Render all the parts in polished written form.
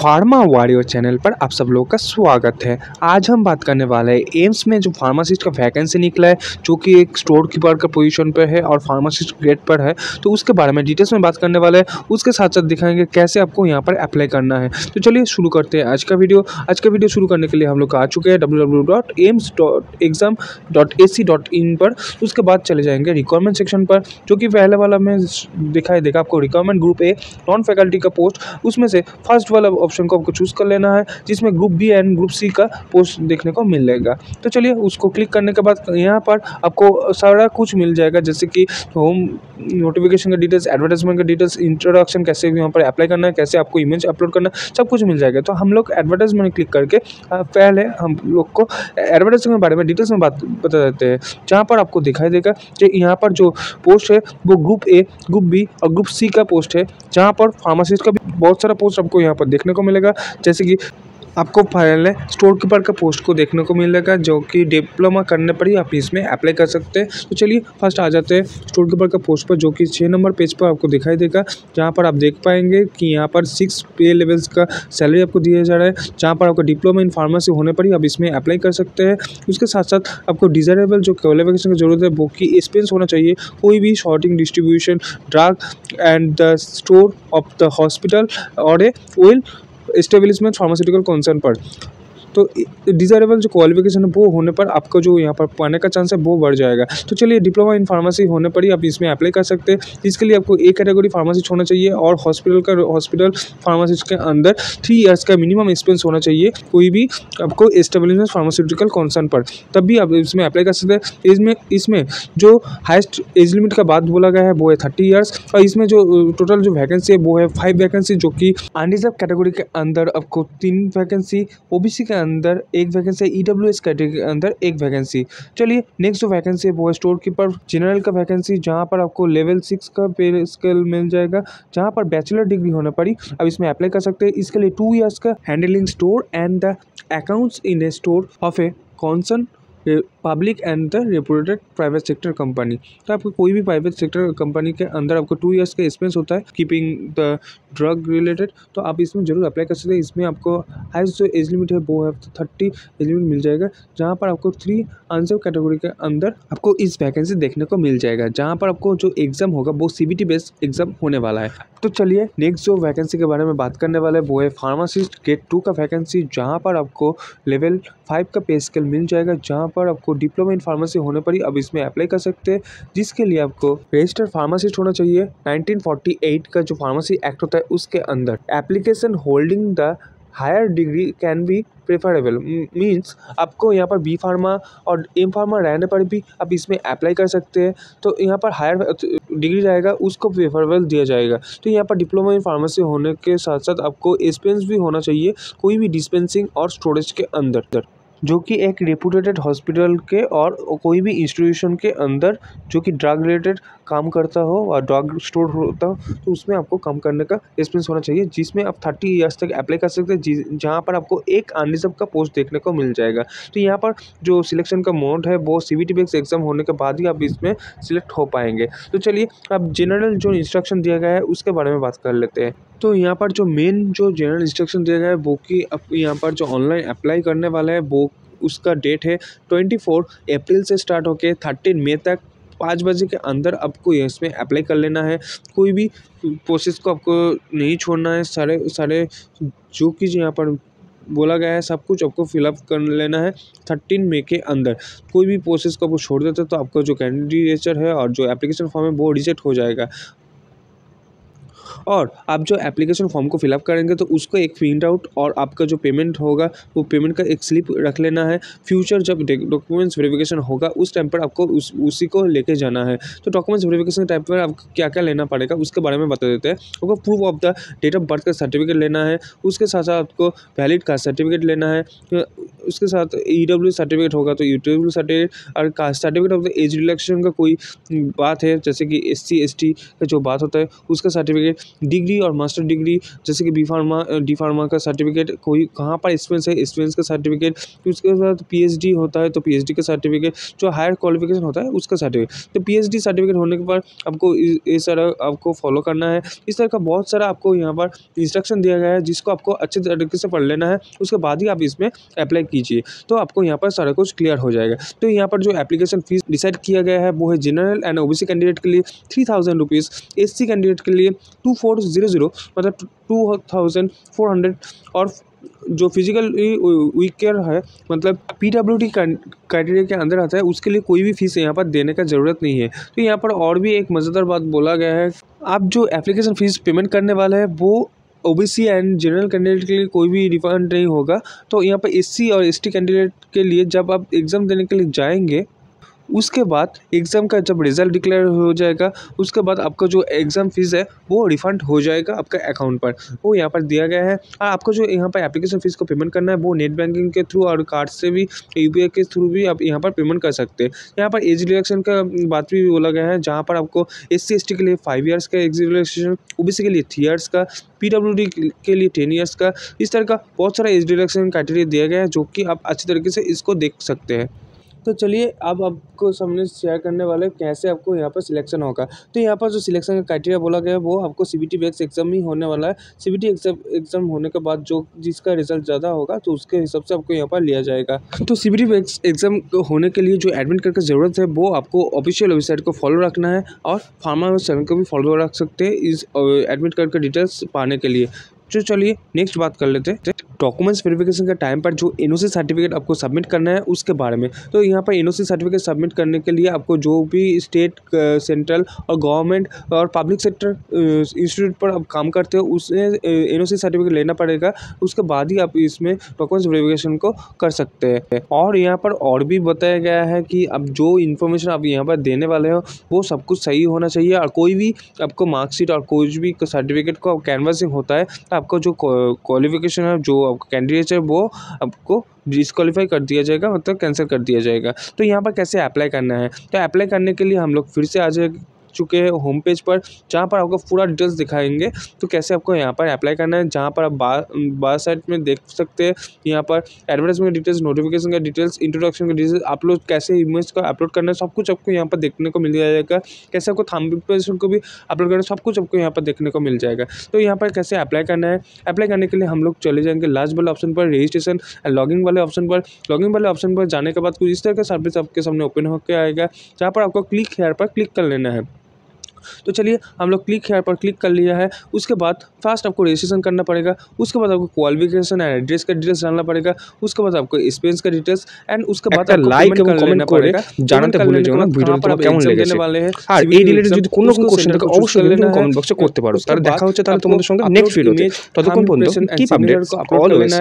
Pharma warrior channel पर आप सब लोग का स्वागत है। आज हम बात करने वाले हैं एम्स में जो फार्मासिस्ट का वैकेंसी निकला है, जो कि एक स्टोर कीपर का पोजीशन पर है और फार्मासिस्ट ग्रेड पर है। तो उसके बारे में डिटेल्स में बात करने वाले हैं। उसके साथ साथ दिखाएंगे कैसे आपको यहाँ पर अप्लाई करना है। तो चलिए शुरू करते हैं आज का वीडियो। आज का वीडियो शुरू करने के लिए हम लोग आ चुके हैं www.aims.exam.ac.in पर। उसके बाद चले जाएंगे रिक्वायरमेंट सेक्शन पर, जो कि पहले वाला में दिखाई देगा आपको requirement group a non faculty का पोस्ट। उसमें से फर्स्ट वाला ऑप्शन को आपको चूज कर लेना है, जिसमें group B and group C का पोस्ट देखने को मिलेगा। तो चलिए उसको क्लिक करने के बाद यहाँ पर आपको सारा कुछ मिल जाएगा, जैसे कि होम नोटिफिकेशन का डिटेल्स, एडवर्टाइजमेंट का डिटेल्स, इंट्रोडक्शन, कैसे यहाँ पर अप्लाई करना है, कैसे आपको इमेज अपलोड करना है, सब कुछ मिल जाएगा। तो हम लोग एडवर्टाइजमेंट में क्लिक करके पहले हम लोग को एडवर्टाइजमेंट के बारे में डिटेल्स में बात बता देते हैं, जहाँ पर आपको दिखाई देगा कि यहाँ पर जो पोस्ट है वो ग्रुप ए, ग्रुप बी और ग्रुप सी का पोस्ट है, जहाँ पर फार्मासिस्ट का भी बहुत सारा पोस्ट आपको यहाँ पर देखने को मिलेगा। जैसे कि आपको पहले स्टोर कीपर का पोस्ट को देखने को मिलेगा, जो कि डिप्लोमा करने पर ही आप इसमें अप्लाई कर सकते हैं। तो चलिए फर्स्ट आ जाते हैं स्टोर कीपर का पोस्ट पर, जो कि 6 नंबर पेज पर आपको दिखाई देगा, जहाँ पर आप देख पाएंगे कि यहाँ पर 6 पे लेवल्स का सैलरी आपको दिया जा रहा है, जहाँ पर आपको डिप्लोमा इन फार्मेसी होने पर ही आप इसमें अप्लाई कर सकते हैं। उसके साथ साथ आपको डिजायरेबल जो क्वालिफिकेशन की जरूरत है वो कि एक्सपीरियंस होना चाहिए, कोई भी sorting, distribution, drug and the store of the hospital और a oil establishment pharmaceutical concern पर। तो डिजायरेबल जो क्वालिफिकेशन है वो होने पर आपको जो यहाँ पर पाने का चांस है वो बढ़ जाएगा। तो चलिए डिप्लोमा इन फार्मेसी होने पर ही आप इसमें अप्लाई कर सकते हैं। इसके लिए आपको एक कैटेगरी फार्मासिस्ट होना चाहिए और हॉस्पिटल फार्मासिस्ट के अंदर 3 इयर्स का मिनिमम एक्सपीरियंस होना चाहिए, कोई भी आपको एस्टेब्लिशमेंट फार्मास्यूटिकल कंसर्न पर, तब भी आप इसमें अप्लाई कर सकते हैं। इसमें जो हाइस्ट एज लिमिट का बात बोला गया है वो है 30 इयर्स, और इसमें जो टोटल जो वैकेंसी है वो है 5 वैकेंसी, जो कि अनरिजर्व कैटेगरी के अंदर आपको 3 वैकेंसी, ओबीसी के अंदर 1 वैकेंसी, ईडब्ल्यूएस कैटेगरी के अंदर 1 वैकेंसी। चलिए नेक्स्ट जो वैकेंसी है वो है स्टोर कीपर जनरल का वैकेंसी, जहां पर आपको लेवल 6 का पे स्केल मिल जाएगा, जहां पर बैचलर डिग्री होने पर ही अब इसमें अप्लाई कर सकते हैं। इसके लिए 2 इयर्स का handling store and the accounts in A store of A concern public and the reputed private sector company. तो आपको कोई भी प्राइवेट सेक्टर कंपनी के अंदर आपको 2 इयर्स का एक्सपीरियंस होता है कीपिंग द ड्रग रिलेटेड, तो आप इसमें जरूर अप्लाई कर सकते हैं। इसमें आपको हाइस्ट जो एज लिमिट है वो है 30 एज लिमिट मिल जाएगा, जहाँ पर आपको 3 अनरिजर्व कैटेगरी के अंदर आपको इस वैकेंसी देखने को मिल जाएगा, जहाँ पर आपको जो एग्जाम होगा वो CBT बेस्ड एग्जाम होने वाला है। तो चलिए नेक्स्ट जो वैकेंसी के बारे में बात करने वाले हैं वो है फार्मासिस्ट ग्रेड 2 का वैकेंसी, जहाँ पर आपको लेवल 5 का पे स्केल मिल जाएगा, जहाँ पर आपको डिप्लोमा इन फार्मेसी होने पर ही अब इसमें अप्लाई कर सकते हैं। जिसके लिए आपको रजिस्टर्ड फार्मासिस्ट होना चाहिए, 1948 का जो फार्मेसी एक्ट होता है उसके अंदर। Application holding the higher degree can be preferable, means आपको यहाँ पर बी फार्मा और एम फार्मा रहने पर भी आप इसमें अप्लाई कर सकते हैं। तो यहाँ पर हायर डिग्री रहेगा उसको प्रेफरेबल दिया जाएगा। तो यहाँ पर डिप्लोमा इन फार्मेसी होने के साथ साथ आपको एक्सपीरियंस भी होना चाहिए कोई भी डिस्पेंसिंग और स्टोरेज के अंदर, जो कि एक रेपुटेटेड हॉस्पिटल के और कोई भी इंस्टीट्यूशन के अंदर जो कि ड्रग रिलेटेड काम करता हो और ड्रग स्टोर होता हो, तो उसमें आपको काम करने का एक्सपीरियंस होना चाहिए, जिसमें आप 30 इयर्स तक अप्लाई कर सकते हैं, जहाँ पर आपको एक अनरिजर्व का पोस्ट देखने को मिल जाएगा। तो यहाँ पर जो सिलेक्शन का मोड है वो CBT बेस्ड एग्जाम होने के बाद ही आप इसमें सिलेक्ट हो पाएंगे। तो चलिए अब जनरल जो इंस्ट्रक्शन दिया गया है उसके बारे में बात कर लेते हैं। तो यहाँ पर जो मेन जो जनरल इंस्ट्रक्शन दिया गया है वो कि अब यहाँ पर जो ऑनलाइन अप्लाई करने वाला है वो उसका डेट है 24 अप्रैल से स्टार्ट होकर 13 मई तक 5 बजे के अंदर आपको इसमें अप्लाई कर लेना है। कोई भी प्रोसेस को आपको नहीं छोड़ना है, सारे जो चीज़ यहाँ पर बोला गया है सब कुछ आपको फिलअप कर लेना है 13 मई के अंदर। कोई भी प्रोसेस को आपको छोड़ देते तो आपका जो कैंडिडेचर है और जो एप्लीकेशन फॉर्म है वो रिजेक्ट हो जाएगा। और आप जो एप्लीकेशन फॉर्म को फिलअप करेंगे तो उसको एक प्रिंट आउट और आपका जो पेमेंट होगा वो पेमेंट का एक स्लिप रख लेना है। फ्यूचर जब डॉक्यूमेंट्स वेरिफिकेशन होगा उस टाइम पर आपको उसी को लेके जाना है। तो डॉक्यूमेंट्स वेरिफिकेशन टाइम पर आपको क्या क्या लेना पड़ेगा उसके बारे में बता देते हैं। आपको proof of the date of birth का सर्टिफिकेट लेना है, उसके साथ साथ आपको वैलिड कास्ट सर्टिफिकेट लेना है, उसके साथ EW सर्टिफिकेट होगा तो EW सर्टिफिकेट, और caste certificate of the age relaxation का कोई बात है जैसे कि SC ST का जो बात होता है उसका सर्टिफिकेट, डिग्री और मास्टर डिग्री, जैसे कि बी फार्मा डी फार्मा का सर्टिफिकेट, कोई कहाँ पर एक्सपीरियंस है एक्सपीरियंस का सर्टिफिकेट, उसके बाद पीएचडी होता है तो पीएचडी का सर्टिफिकेट, जो हायर क्वालिफिकेशन होता है उसका सर्टिफिकेट। तो पीएचडी सर्टिफिकेट होने के बाद आपको इस तरह आपको फॉलो करना है। इस तरह का बहुत सारा आपको यहाँ पर इंस्ट्रक्शन दिया गया है, जिसको आपको अच्छे तरीके से पढ़ लेना है, उसके बाद ही आप इसमें अप्लाई कीजिए, तो आपको यहाँ पर सारा कुछ क्लियर हो जाएगा। तो यहाँ पर जो एप्लीकेशन फीस डिसाइड किया गया है वो है जनरल एंड ओबीसी कैंडिडेट के लिए 3000 रुपीज़, एससी कैंडिडेट के लिए 2400 मतलब 2400, और जो फिजिकल वीकर है मतलब पीडब्ल्यूडी क्राइटेरिया के अंदर आता है उसके लिए कोई भी फीस यहाँ पर देने का ज़रूरत नहीं है। तो यहाँ पर और भी एक मज़ेदार बात बोला गया है, आप जो एप्लीकेशन फ़ीस पेमेंट करने वाला है वो ओबीसी एंड जनरल कैंडिडेट के लिए कोई भी रिफंड नहीं होगा। तो यहाँ पर एससी और एसटी कैंडिडेट के लिए जब आप एग्ज़ाम देने के लिए जाएंगे, उसके बाद एग्ज़ाम का जब रिज़ल्ट डिक्लेयर हो जाएगा, उसके बाद आपका जो एग्ज़ाम फ़ीस है वो रिफ़ंड हो जाएगा आपका अकाउंट पर, वो यहाँ पर दिया गया है। और आपको जो यहाँ पर एप्लीकेशन फ़ीस को पेमेंट करना है वो नेट बैंकिंग के थ्रू और कार्ड से भी, यूपीआई के थ्रू भी आप यहाँ पर पेमेंट कर सकते हैं। यहाँ पर एज रिलैक्सेशन का बात भी बोला गया है, जहाँ पर आपको एससी एसटी के लिए 5 ईयर्स का एज रिलैक्सेशन, ओबीसी के लिए 3 ईयर्स का, पीडब्ल्यूडी के लिए 10 ईयर्स का, इस तरह का बहुत सारा एज रिलैक्सेशन क्राइटेरिया दिया गया है, जो कि आप अच्छी तरीके से इसको देख सकते हैं। तो चलिए अब आपको सामने शेयर करने वाले कैसे आपको यहाँ पर सिलेक्शन होगा। तो यहाँ पर जो सिलेक्शन का क्राइटेरिया बोला गया है वो आपको सीबीटी बेस्ड एग्जाम ही होने वाला है। सीबीटी एग्जाम होने के बाद जो जिसका रिजल्ट ज़्यादा होगा तो उसके हिसाब से आपको यहाँ पर लिया जाएगा। तो सीबीटी बेस्ड एग्जाम होने के लिए जो एडमिट कार्ड की ज़रूरत है वो आपको ऑफिशियल वेबसाइट को फॉलो रखना है, और फार्मा चैनल को भी फॉलो रख सकते हैं इस एडमिट कार्ड का डिटेल्स पाने के लिए। तो चलिए नेक्स्ट बात कर लेते हैं डॉक्यूमेंट्स वेरिफिकेशन के टाइम पर जो एनओसी सर्टिफिकेट आपको सबमिट करना है उसके बारे में। तो यहाँ पर एनओसी सर्टिफिकेट सबमिट करने के लिए आपको जो भी स्टेट, सेंट्रल और गवर्नमेंट और पब्लिक सेक्टर इंस्टीट्यूट पर आप काम करते हो उससे एनओसी सर्टिफिकेट लेना पड़ेगा, उसके बाद ही आप इसमें डॉक्यूमेंट्स वेरिफिकेशन को कर सकते हैं। और यहाँ पर और भी बताया गया है कि अब जो इन्फॉर्मेशन आप यहाँ पर देने वाले हो वो सब कुछ सही होना चाहिए, और कोई भी आपको मार्कशीट और कोई भी सर्टिफिकेट को कैनवासिंग होता है तो आपको जो क्वालिफिकेशन है, जो आपका कैंडिडेट है, वो आपको डिस्क्वालीफाई कर दिया जाएगा, मतलब कैंसिल कर दिया जाएगा। तो यहाँ पर कैसे अप्लाई करना है, तो अप्लाई करने के लिए हम लोग फिर से आ चुके हैं होम पेज पर, जहाँ पर आपको पूरा डिटेल्स दिखाएंगे तो कैसे आपको यहाँ पर अप्लाई करना है। जहाँ पर आप बार साइड में देख सकते हैं यहाँ पर एडवर्टाइजमेंट डिटेल्स, नोटिफिकेशन का डिटेल्स, इंट्रोडक्शन का डिटेल्स, अपलोड कैसे इमेज का अपलोड करना है, सब कुछ आपको यहाँ पर देखने को मिल जाएगा। कैसे आपको थंबनेल को भी अपलोड करना है, सब कुछ आपको यहाँ पर देखने को मिल जाएगा। तो यहाँ पर कैसे अप्लाई करना है, अप्लाई करने के लिए हम लोग चले जाएंगे लास्ट वाले ऑप्शन पर, रजिस्ट्रेशन एंड लॉगिंग वाले ऑप्शन पर। लॉगिंग वाले ऑप्शन पर जाने के बाद कुछ इस तरह का सर्विस आपके सामने ओपन होकर आएगा, जहाँ पर आपको क्लिक हेयर पर क्लिक कर लेना है। तो चलिए हम लोग क्लिक हेयर पर क्लिक कर लिया है। उसके बाद फर्स्ट आपको रजिस्ट्रेशन करना पड़ेगा, उसके बाद आपको क्वालिफिकेशन एंड एड्रेस का डिटेल्स डालना पड़ेगा, उसके बाद आपको एक्सपीरियंस का डिटेल्स, एंड उसके बाद आपको লাইক এবং কমেন্ট করে জানাতে ভুলে যেও না ভিডিওটা তোমার কেমন লেগেছে। আর এই রিলেটেড যদি কোনো কোশ্চেন থাকে অবশ্যই কিন্তু কমেন্ট বক্সে করতে পারো। তাহলে দেখা হচ্ছে তাহলে তোমাদের সঙ্গে নেক্সট ভিডিওতে। ততক্ষণ পর্যন্ত keep updates always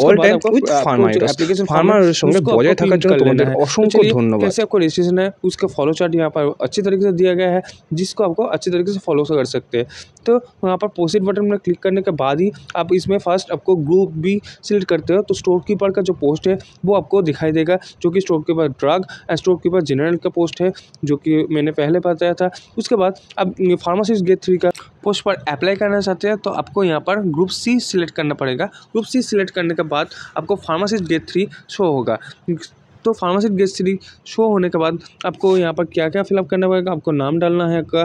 all time with Farmaids. ফার্মারের সঙ্গে বজায় থাকার জন্য তোমাদের অসংখ্য ধন্যবাদ। कैसे आपको रजिस्ट्रेशन है उसका फॉलो चार्ट यहाँ पर अच्छी तरीके से दिया गया है, जिसको आपको अच्छी तरीके से फॉलो कर सकते हैं। तो यहाँ पर प्रोसीड बटन में क्लिक करने के बाद ही आप इसमें फर्स्ट आपको ग्रुप भी सिलेक्ट करते हो, तो स्टोर कीपर का जो पोस्ट है वो आपको दिखाई देगा, जो कि store keeper drug and store keeper general का पोस्ट है, जो कि मैंने पहले बताया था। उसके बाद अब फार्मासिस्ट गेट 3 का पोस्ट पर अप्लाई करना चाहते हैं तो आपको यहाँ पर ग्रुप सी सिलेक्ट करना पड़ेगा। ग्रुप सी सिलेक्ट करने के बाद आपको फार्मासिस्ट गेट 3 शो होगा। तो फार्मासिस्ट गेट 3 शो होने के बाद आपको यहाँ पर क्या क्या फिलअप करना पड़ेगा, आपको नाम डालना है का,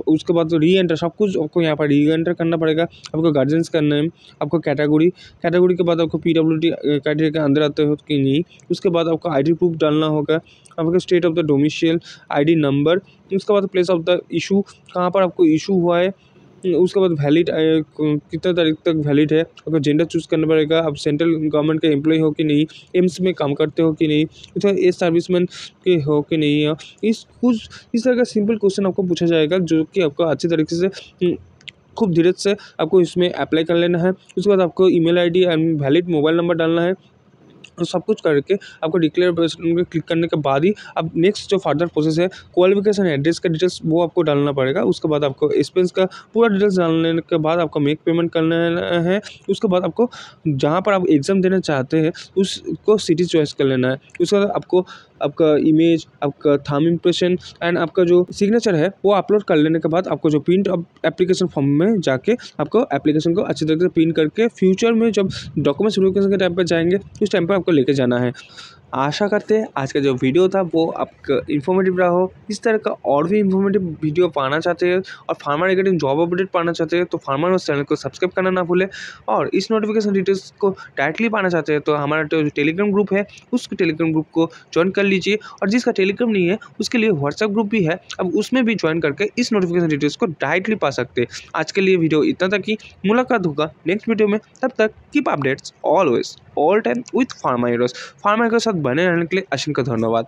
उसके बाद तो री एंटर, सब कुछ आपको यहाँ पर री एंटर करना पड़ेगा। आपको गार्जियंस का नेम, आपको कैटेगरी के बाद आपको पीडब्ल्यूडी क्राइटेरिया के अंदर आते हो कि नहीं, उसके बाद आपको आईडी प्रूफ डालना होगा, आपका state of the domicile, ID number, उसके बाद प्लेस ऑफ द इशू, कहाँ पर आपको इशू हुआ है, उसके बाद वैलिड कितना तारीख तक वैलिड है, आपको जेंडर चूज़ करना पड़ेगा, आप सेंट्रल गवर्नमेंट के एम्प्लॉय हो कि नहीं, एम्स में काम करते हो कि नहीं, अच्छा एज सर्विसमैन के हो कि नहीं हो। इस तरह का सिंपल क्वेश्चन आपको पूछा जाएगा, जो कि आपको अच्छी तरीके से खूब धीरे से आपको इसमें अप्लाई कर लेना है। उसके बाद आपको email ID and valid mobile number डालना है। तो सब कुछ करके आपको डिक्लेयर बटन पे क्लिक करने के बाद ही अब नेक्स्ट जो फर्दर प्रोसेस है, क्वालिफिकेशन एड्रेस का डिटेल्स वो आपको डालना पड़ेगा। उसके बाद आपको एक्सपेंस का पूरा डिटेल्स डालने के बाद आपको मेक पेमेंट करना है। उसके बाद आपको जहाँ पर आप एग्ज़ाम देना चाहते हैं उसको सिटी चॉइस कर लेना है। उसके बाद आपको आपका इमेज, आपका थंब इम्प्रेशन एंड आपका जो सिग्नेचर है वो अपलोड कर लेने के बाद आपको जो प्रिंट एप्लीकेशन फॉर्म में जाके आपको एप्लीकेशन को अच्छी तरीके से प्रिंट करके फ्यूचर में जब डॉक्यूमेंट्स वेरिफिकेशन के टाइम पर जाएंगे उस टाइम पर आपको लेके जाना है। आशा करते हैं आज का जो वीडियो था वो आपका इन्फॉर्मेटिव रहा हो। इस तरह का और भी इन्फॉर्मेटिव वीडियो पाना चाहते हैं और फार्मा रिगार्डिंग जॉब अपडेट पाना चाहते हैं तो फार्मा न्यूज़ चैनल को सब्सक्राइब करना ना भूलें। और इस नोटिफिकेशन डिटेल्स को डायरेक्टली पाना चाहते हैं तो हमारा जो टेलीग्राम ग्रुप है उस टेलीग्राम ग्रुप को ज्वाइन कर लीजिए। और जिसका टेलीग्राम नहीं है उसके लिए व्हाट्सएप ग्रुप भी है, अब उसमें भी ज्वाइन करके इस नोटिफिकेशन डिटेल्स को डायरेक्टली पा सकते हैं। आज के लिए वीडियो इतना तक ही, मुलाकात होगा नेक्स्ट वीडियो में। तब तक keep updates always all time with pharma heroes. Pharma के साथ बने रहने के लिए अश्विन का धन्यवाद।